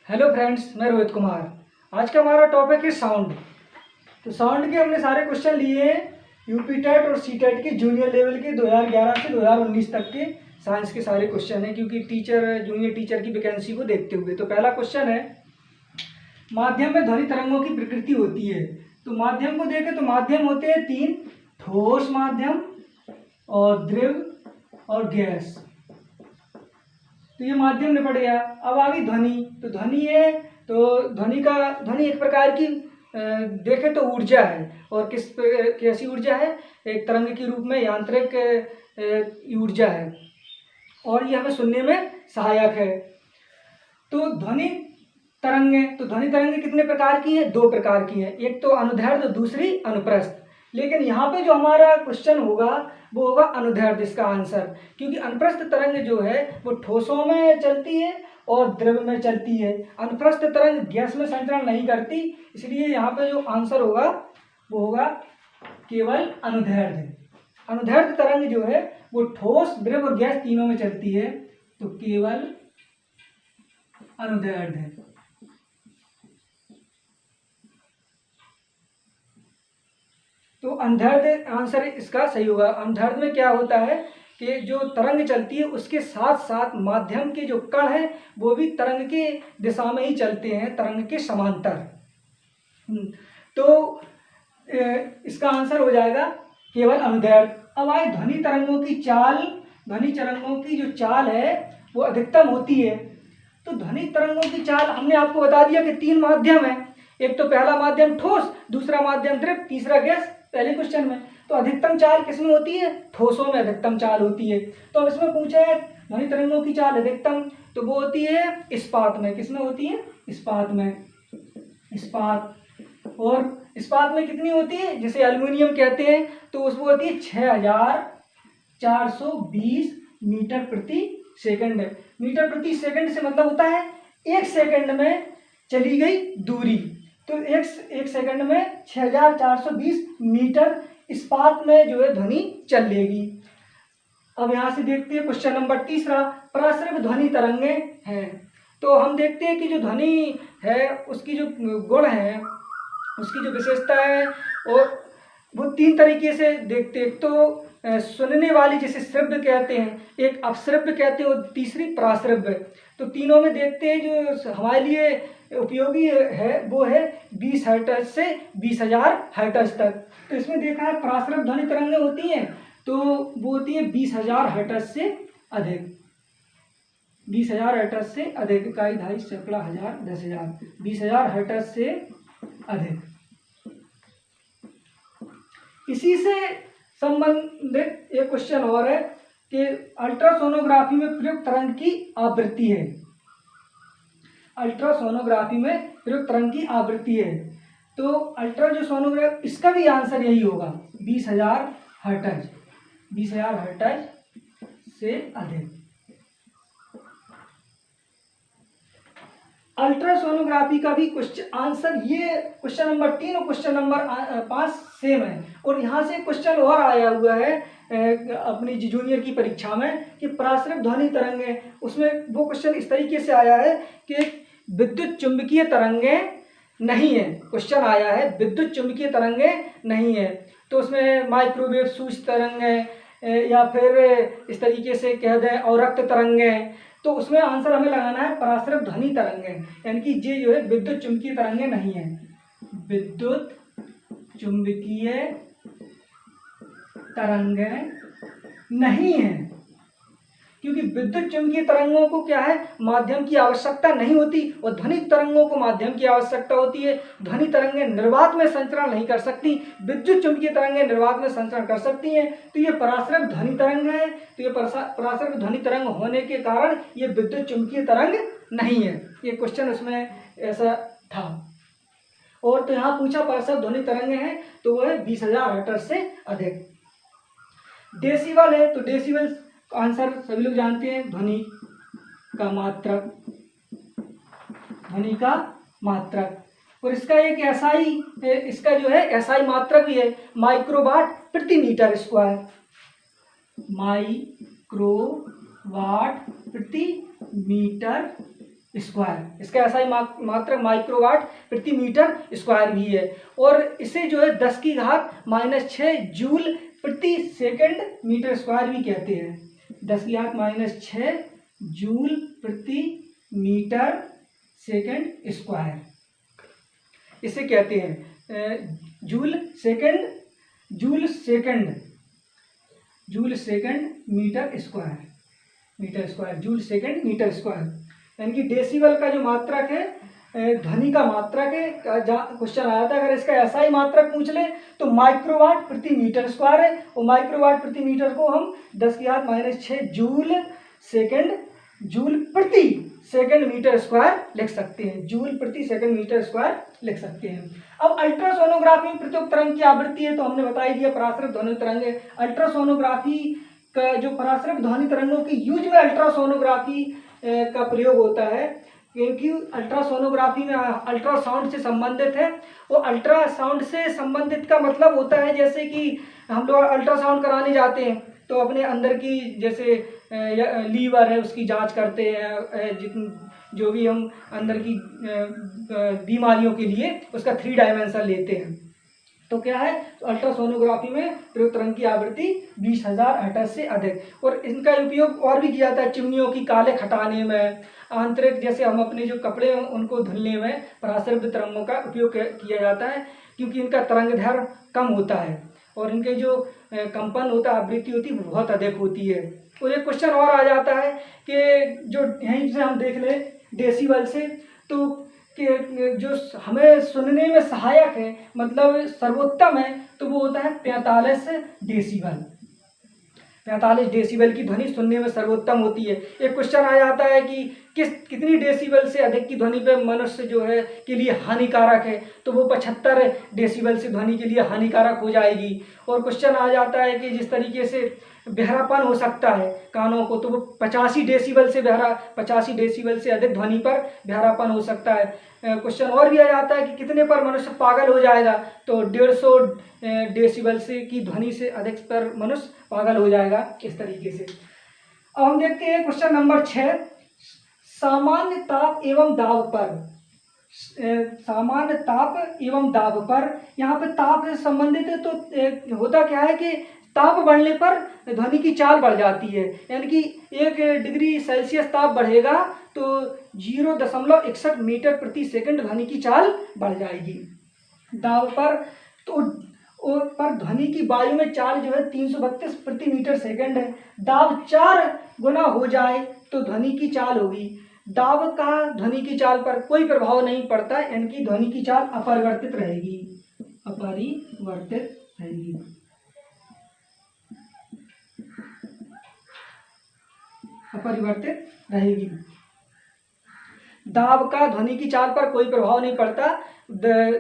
Hello friends, मैं रोहित कुमार। आज का हमारा टॉपिक है साउंड। तो साउंड के हमने सारे क्वेश्चन लिए हैं यूपी टेट और सी टेट के जूनियर लेवल के 2011 से 2019 तक के साइंस के सारे क्वेश्चन हैं, क्योंकि जूनियर टीचर की वैकेंसी को देखते हुए। तो पहला क्वेश्चन है, माध्यम में ध्वनि तरंगों की प्रकृति होती है। तो माध्यम को देखें तो माध्यम होते हैं तीन: ठोस माध्यम और द्रव और गैस। तो ये माध्यम निपट गया। अब आ गई ध्वनि। तो ध्वनि है, तो ध्वनि एक प्रकार की देखें तो ऊर्जा है। और कैसी ऊर्जा है? एक तरंग के रूप में यांत्रिक ऊर्जा है, और ये हमें सुनने में सहायक है। तो ध्वनि तरंगे कितने प्रकार की हैं? दो प्रकार की हैं, एक तो अनुदैर्ध्य, दूसरी अनुप्रस्थ। लेकिन यहाँ पे जो हमारा क्वेश्चन होगा वो होगा अनुदैर्ध्य, इसका आंसर। क्योंकि अनुप्रस्थ तरंग जो है वो ठोसों में चलती है और द्रव में चलती है। अनुप्रस्थ तरंग गैस में संचरण नहीं करती, इसलिए यहाँ पे जो आंसर होगा वो होगा केवल अनुदैर्ध्य। अनुदैर्ध्य तरंग जो है वो ठोस, द्रव और गैस तीनों में चलती है, तो केवल अनुदैर्ध्य। तो अनुदैर्ध्य आंसर इसका सही होगा। अनुदैर्ध्य में क्या होता है कि जो तरंग चलती है उसके साथ साथ माध्यम के जो कण हैं वो भी तरंग के दिशा में ही चलते हैं, तरंग के समांतर। तो इसका आंसर हो जाएगा केवल अनुदैर्ध्य। अब आए ध्वनि तरंगों की चाल। ध्वनि तरंगों की जो चाल है वो अधिकतम होती है। तो ध्वनि तरंगों की चाल हमने आपको बता दिया कि तीन माध्यम है। एक तो पहला माध्यम ठोस, दूसरा माध्यम द्रव, तीसरा गैस, पहले क्वेश्चन में। तो अधिकतम चाल किसमें होती है? ठोसों में अधिकतम चाल होती है। तो अब इसमें पूछा है ध्वनि तरंगों की चाल अधिकतम, तो वो होती है इस्पात में। किसमें होती है? इस्पात में। इस्पात, और इस्पात में कितनी होती है? जैसे एल्युमिनियम कहते हैं, तो उसमें होती है 6420 मीटर प्रति सेकंड। मीटर प्रति सेकंड से मतलब होता है एक सेकंड में चली गई दूरी। तो एक सेकंड में 6420 मीटर इस्पात में जो है ध्वनि चल लेगी। अब यहाँ से देखते हैं क्वेश्चन नंबर तीसरा, प्रसृत ध्वनि तरंगे हैं। तो हम देखते हैं कि जो ध्वनि है उसकी जो गुण है, उसकी जो विशेषता है, और वो तीन तरीके से देखते हैं। तो सुनने वाली जिसे श्रव्य कहते हैं, एक अपश्रव्य कहते हैं, और तीसरी प्राश्रव्य। तो तीनों में देखते हैं जो हमारे लिए उपयोगी है वो है 20 हर्ट्ज से 20,000 हर्ट्ज तक। तो इसमें देखा है प्राश्रव्य ध्वनि तरंगें होती हैं, तो वो होती है 20,000 हर्ट्ज से अधिक। 20,000 हर्ट्ज से अधिक, इकाई, ढाई, सैकड़ा, हजार, 10,000, 20,000 हर्ट्ज से अधिक। इसी से संबंधित एक क्वेश्चन और है कि अल्ट्रासोनोग्राफी में प्रयुक्त तरंग की आवृत्ति है। अल्ट्रासोनोग्राफी में प्रयुक्त तरंग की आवृत्ति है। तो अल्ट्रासोनोग्राफी, इसका भी आंसर यही होगा 20,000 हर्ट्ज। 20,000 हर्ट्ज से अधिक। अल्ट्रासोनोग्राफी का भी क्वेश्चन आंसर, ये क्वेश्चन नंबर 3 और क्वेश्चन नंबर 5 सेम है। और यहाँ से क्वेश्चन और आया हुआ है अपनी जूनियर की परीक्षा में कि प्रसृत ध्वनि तरंगे, उसमें वो क्वेश्चन इस तरीके से आया है कि विद्युत चुंबकीय तरंगे नहीं है। क्वेश्चन आया है विद्युत चुंबकीय तरंगे नहीं है। तो उसमें माइक्रोवेव सूक्ष्म तरंगे या फिर इस तरीके से कह दें अवरक्त तरंगे। तो उसमें आंसर हमें लगाना है प्रसृत ध्वनि तरंगे, यानी कि ये जो है विद्युत चुंबकीय तरंगे नहीं है। विद्युत चुंबकीय तरंगे नहीं है, क्योंकि विद्युत चुंबकीय तरंगों को क्या है, माध्यम की आवश्यकता नहीं होती, और ध्वनि तरंगों को माध्यम की आवश्यकता होती है। ध्वनि तरंगें निर्वात में संचरण नहीं कर सकती, विद्युत चुंबकीय तरंगें निर्वात में संचरण कर सकती हैं। तो ये प्रसृत ध्वनि तरंग है। तो ये प्रसृत ध्वनि तरंग होने के कारण ये विद्युत चुंबकीय तरंग नहीं है। ये क्वेश्चन उसमें ऐसा था। और तो यहाँ पूछा प्रसृत ध्वनि तरंगें हैं, तो वो है 20,000 हर्ट्ज से अधिक। डेसिबल है, तो डेसिबल आंसर सभी लोग जानते हैं, ध्वनि का मात्रक। ध्वनि का मात्रक, और इसका एक एसआई, इसका जो है एसआई मात्रक भी है, माइक्रोवाट प्रति मीटर स्क्वायर। माइक्रोवाट प्रति मीटर स्क्वायर। इसका SI मात्रक माइक्रोवाट प्रति मीटर स्क्वायर भी है, और इसे जो है 10 की घात -6 जूल प्रति सेकंड मीटर स्क्वायर भी कहते हैं। 10 की घात -6 जूल प्रति मीटर सेकंड स्क्वायर इसे कहते हैं। Joule second metre square, joule second metre square. यानी कि डेसिबल का जो मात्रक है, ध्वनि का मात्रक है, क्वेश्चन आया था, अगर इसका SI मात्रक पूछ ले तो माइक्रोवाट प्रति मीटर स्क्वायर है, और माइक्रोवाट प्रति मीटर को हम 10 की घात -6 जूल प्रति सेकंड मीटर स्क्वायर लिख सकते हैं, जूल प्रति सेकंड मीटर स्क्वायर लिख सकते हैं। अब अल्ट्रासोनोग्राफी में प्रत्युत तरंग की आवृत्ति है, तो हमने बता ही दिया पराश्रय ध्वनि तरंग है। अल्ट्रासोनोग्राफी का जो पराश्रय ध्वनि तरंगों की यूज में अल्ट्रासोनोग्राफी का प्रयोग होता है, क्योंकि अल्ट्रासोनोग्राफी में अल्ट्रासाउंड से संबंधित है। वो अल्ट्रासाउंड से संबंधित का मतलब होता है जैसे कि हम लोग अल्ट्रासाउंड कराने जाते हैं तो अपने अंदर की जैसे लीवर है उसकी जांच करते हैं, जो भी हम अंदर की बीमारियों के लिए उसका 3 डायमेंशन लेते हैं। तो क्या है, तो अल्ट्रासोनोग्राफी में प्रयुक्त तरंग की आवृत्ति 20,000 हर्ट्ज से अधिक, और इनका उपयोग और भी किया जाता है चिमनियों की काले हटाने में, आंतरिक जैसे हम अपने जो कपड़े हैं उनको धुलने में पराश्रय तरंगों का उपयोग किया जाता है, क्योंकि इनका तरंग दैर्घ्य कम होता है और इनके जो कंपन होता है, आवृत्ति होती है, बहुत अधिक होती है। और एक क्वेश्चन और आ जाता है कि जो यहीं से हम देख लें डेसिबल से, तो कि जो हमें सुनने में सहायक है, मतलब सर्वोत्तम है, तो वो होता है 45 डेसिबल। 45 डेसिबल की ध्वनि सुनने में सर्वोत्तम होती है। एक क्वेश्चन आ जाता है कि कितनी डेसिबल से अधिक की ध्वनि पे मनुष्य जो है के लिए हानिकारक है, तो वो 75 डेसिबल से ध्वनि के लिए हानिकारक हो जाएगी। और क्वेश्चन आ जाता है कि जिस तरीके से बहरापन हो सकता है कानों को, तो वो 85 डेसिबल से अधिक ध्वनि पर बहरापन हो सकता है। क्वेश्चन और भी आ जाता है कि कितने पर मनुष्य पागल हो जाएगा, तो 150 डेसिबल से की ध्वनि से अधिक पर मनुष्य पागल हो जाएगा, इस तरीके से। अब हम देखते हैं क्वेश्चन नंबर 6, सामान्य ताप एवं दाब पर। सामान्य ताप एवं दाब पर, यहाँ पे ताप से संबंधित है, तो होता क्या है कि ताप बढ़ने पर ध्वनि की चाल बढ़ जाती है, यानी कि 1 डिग्री सेल्सियस ताप बढ़ेगा तो 0.61 मीटर प्रति सेकंड ध्वनि की चाल बढ़ जाएगी। दाब पर तो पर ध्वनि की वायु में चाल जो है 332 प्रति मीटर सेकंड है। दाब 4 गुना हो जाए तो ध्वनि की चाल होगी। दाब का ध्वनि की चाल पर कोई प्रभाव नहीं पड़ता, यानी कि ध्वनि की चाल अपरिवर्तित रहेगी, अपरिवर्तित रहेगी। दाब का ध्वनि की चाल पर कोई प्रभाव नहीं पड़ता,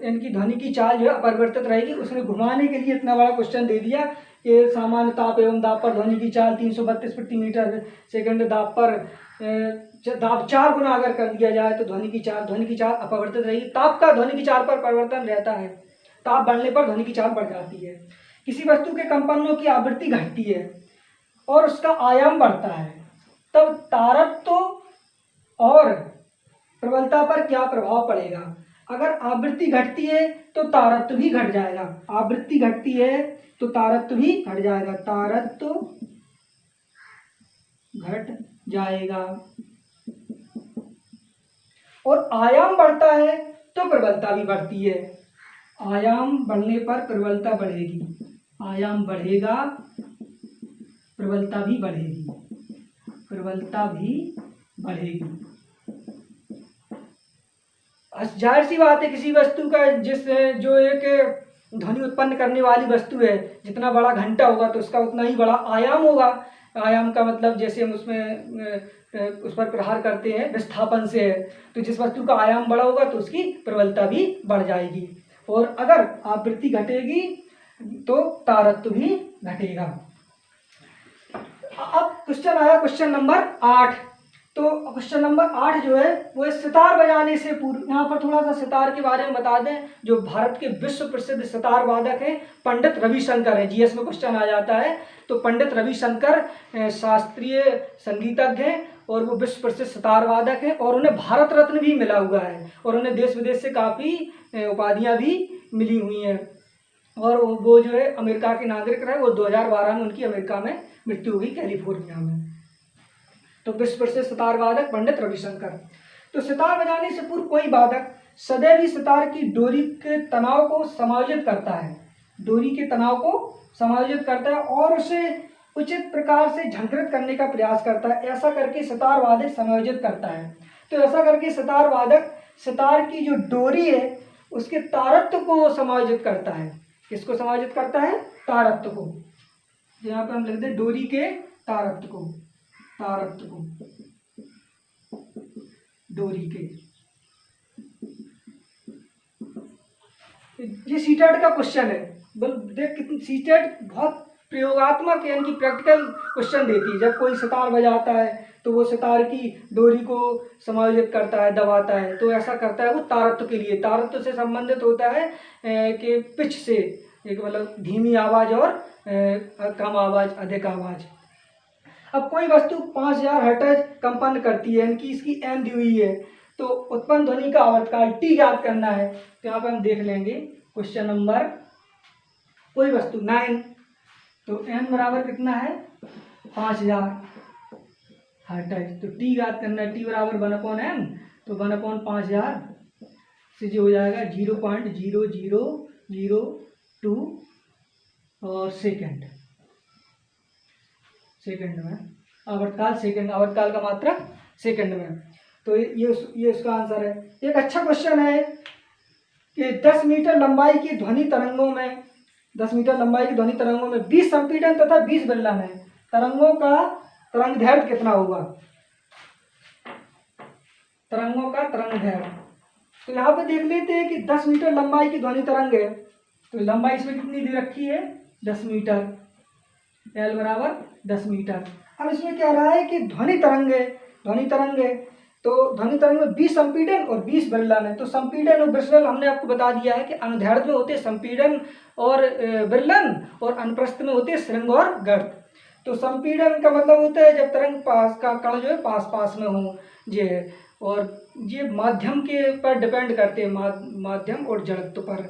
इनकी ध्वनि की चाल जो है अपरिवर्तित रहेगी। उसने घुमाने के लिए इतना बड़ा क्वेश्चन दे दिया कि सामान्य ताप एवं दाब पर ध्वनि की चाल 332 प्रति मीटर सेकंड, दाब पर दाब 4 गुना अगर कर दिया जाए तो ध्वनि की चाल अपरिवर्तित रहेगी। ताप का ध्वनि की चाल पर परिवर्तन रहता है, ताप बढ़ने पर ध्वनि की चाल बढ़ जाती है। किसी वस्तु के कंपनों की आवृत्ति घटती है और उसका आयाम बढ़ता है, तब तारत्व और प्रबलता पर क्या प्रभाव पड़ेगा। अगर आवृत्ति घटती है तो तारत्व भी घट जाएगा, आवृत्ति घटती है तो तारत्व भी घट जाएगा, तारत्व घट जाएगा। और आयाम बढ़ता है तो प्रबलता भी बढ़ती है, आयाम बढ़ने पर प्रबलता बढ़ेगी, आयाम बढ़ेगा प्रबलता भी बढ़ेगी, जाहिर सी बात है किसी वस्तु का जो एक ध्वनि उत्पन्न करने वाली वस्तु है, जितना बड़ा घंटा होगा तो उसका उतना ही बड़ा आयाम होगा। आयाम का मतलब जैसे हम उस पर प्रहार करते हैं विस्थापन से है, तो जिस वस्तु का आयाम बड़ा होगा तो उसकी प्रबलता भी बढ़ जाएगी, और अगर आवृत्ति घटेगी तो तारत्व भी घटेगा। अब क्वेश्चन आया क्वेश्चन नंबर 8, तो क्वेश्चन नंबर 8 जो है वो है सितार बजाने से पूर्व। यहाँ पर थोड़ा सा सितार के बारे में बता दें। जो भारत के विश्व प्रसिद्ध सितार वादक हैं पंडित रविशंकर है। जीएस में क्वेश्चन आ जाता है। तो पंडित रविशंकर शास्त्रीय संगीतज्ञ हैं और वो विश्व प्रसिद्ध सितार वादक हैं और उन्हें भारत रत्न भी मिला हुआ है और उन्हें देश विदेश से काफ़ी उपाधियाँ भी मिली हुई हैं। और वो जो है अमेरिका के नागरिक रहे। वो 2012 में उनकी अमेरिका में मृत्यु हुई, कैलिफोर्निया में। तो विश्व प्रसिद्ध सितार वादक पंडित रविशंकर। तो सितार बजाने से पूर्व कोई वादक सदैव ही सितार की डोरी के तनाव को समायोजित करता है। डोरी के तनाव को समायोजित करता है और उसे उचित प्रकार से झंकृत करने का प्रयास करता है। ऐसा करके सितार वादक समायोजित करता है। तो ऐसा करके सितार वादक सितार की जो डोरी है उसके तारत्व को समायोजित करता है। किसको समायोजित करता है? तारत्व को। यहाँ पर हम लिखते हैं डोरी के तारत्व को, तारत्व को, डोरी के। ये सीटेट का क्वेश्चन है। देख कितनी सीटेट बहुत प्रयोगात्मक यानी कि प्रैक्टिकल क्वेश्चन देती है। जब कोई सितार बजाता है तो वो सितार की डोरी को समायोजित करता है, दबाता है। तो ऐसा करता है वो तारत्व के लिए। तारत्व से संबंधित होता है कि पिच से, एक मतलब धीमी आवाज़ और कम आवाज़, अधिक आवाज़। अब कोई वस्तु 5000 हर्ट्ज कंपन करती है, यानी कि इसकी एन दी हुई है। तो उत्पन्न ध्वनि का आवर्तकाल टी ज्ञात करना है। तो यहाँ पर हम देख लेंगे क्वेश्चन नंबर, कोई वस्तु 9, तो एन बराबर कितना है? 5000 हर्ट्ज। तो टी ज्ञात करना है। टी बराबर 1/n, तो 1/5000 से जो हो जाएगा 0.0002 और सेकेंड में आवर्तकाल, सेकंड, आवर्तकाल का मात्रक सेकंड में। तो ये इसका आंसर है। एक अच्छा क्वेश्चन है कि 10 मीटर लंबाई की ध्वनि तरंगों में 10 मीटर लंबाई की ध्वनि तरंगों में 20 संपीड़न तथा 20 बेलना है। तरंगों का तरंगदैर्घ्य कितना होगा? तरंगों का तरंगदैर्घ्य। तो यहाँ पे देख लेते हैं कि 10 मीटर लंबाई की ध्वनि तरंग है। तो लंबाई इसमें कितनी दे रखी है? 10 मीटर। एल बराबर 10 मीटर। अब इसमें क्या रहा है कि ध्वनि तरंग है। ध्वनि तरंग है तो ध्वनि तरंग में 20 संपीड़न और 20 बेलना है। तो संपीड़न और विसलन हमने आपको बता दिया है कि अनुदैर्घ्य में होते संपीड़न और बेलन और अनुप्रस्थ में होते श्रृंग और गर्त। तो संपीड़न का मतलब होता है जब तरंग पास का कण जो है पास में हो ये, और ये माध्यम के पर डिपेंड करते हैं, माध्यम और जड़त्व पर।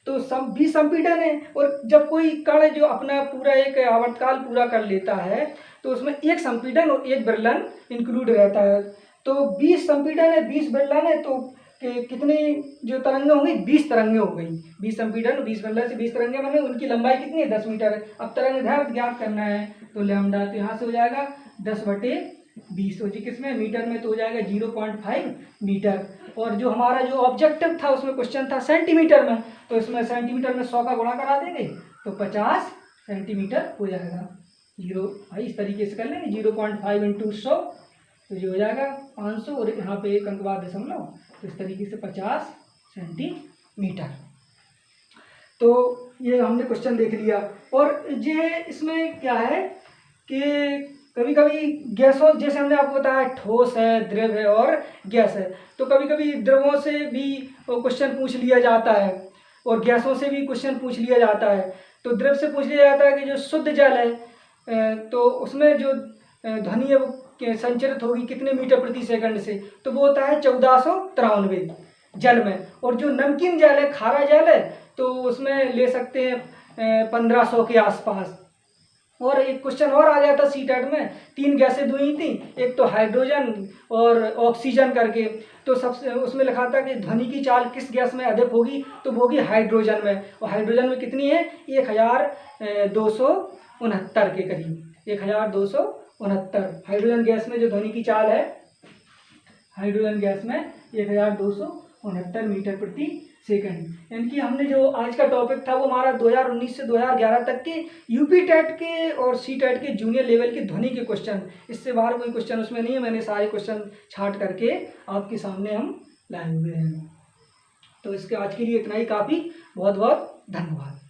तो 20 संपीड़न है। और जब कोई कण जो अपना पूरा एक आवर्तकाल पूरा कर लेता है तो उसमें एक संपीड़न और एक बेलन इंक्लूड रहता है। तो 20 संपीड़न है, 20 बेलन है, तो कितनी जो तरंगें होंगी? 20 तरंगें हो गई। 20 संपीड़न 20 बेलन से 20 तरंगें बने। उनकी लंबाई कितनी है? 10 मीटर है। अब तरंगदैर्घ्य ज्ञात करना है तो लैम्डा, तो यहाँ से हो जाएगा 10/20। तो जी किसमें? मीटर में, तो हो जाएगा 0.5 मीटर। और जो हमारा जो ऑब्जेक्टिव था उसमें क्वेश्चन था सेंटीमीटर में, तो इसमें सेंटीमीटर में 100 का गुणा करा देंगे तो 50 सेंटीमीटर हो जाएगा। इस तरीके से कर लेंगे 0.5 × 100, तो जो हो जाएगा 500 और यहाँ पे 1 अंक बाद दशमलव, तो इस तरीके से 50 सेंटीमीटर। तो ये हमने क्वेश्चन देख लिया। और ये इसमें क्या है कि कभी कभी गैसों, जैसे हमने आपको बताया ठोस है, द्रव है और गैस है, तो कभी कभी द्रवों से भी क्वेश्चन पूछ लिया जाता है और गैसों से भी क्वेश्चन पूछ लिया जाता है। तो द्रव से पूछ लिया जाता है कि जो शुद्ध जल है तो उसमें जो ध्वनि है वो संचरित होगी कितने मीटर प्रति सेकंड से, तो वो होता है 1493 जल में। और जो नमकीन जल है, खारा जल है, तो उसमें ले सकते हैं 1500 के आसपास। और एक क्वेश्चन और आ गया था सीटेट में, 3 गैसें दी थी, एक तो हाइड्रोजन और ऑक्सीजन करके। तो सबसे उसमें लिखा था कि ध्वनि की चाल किस गैस में अधिक होगी, तो वो होगी हाइड्रोजन में। और हाइड्रोजन में कितनी है? 1269 के करीब, 1269। हाइड्रोजन गैस में जो ध्वनि की चाल है, हाइड्रोजन गैस में 1269 मीटर प्रति सेकंड। यानी कि हमने जो आज का टॉपिक था वो हमारा 2019 से 2011 तक के यूपी टेट के और सी टेट के जूनियर लेवल के ध्वनि के क्वेश्चन, इससे बाहर कोई क्वेश्चन उसमें नहीं है। मैंने सारे क्वेश्चन छांट करके आपके सामने हम लाए हुए हैं। तो इसके आज के लिए इतना ही काफ़ी। बहुत बहुत धन्यवाद।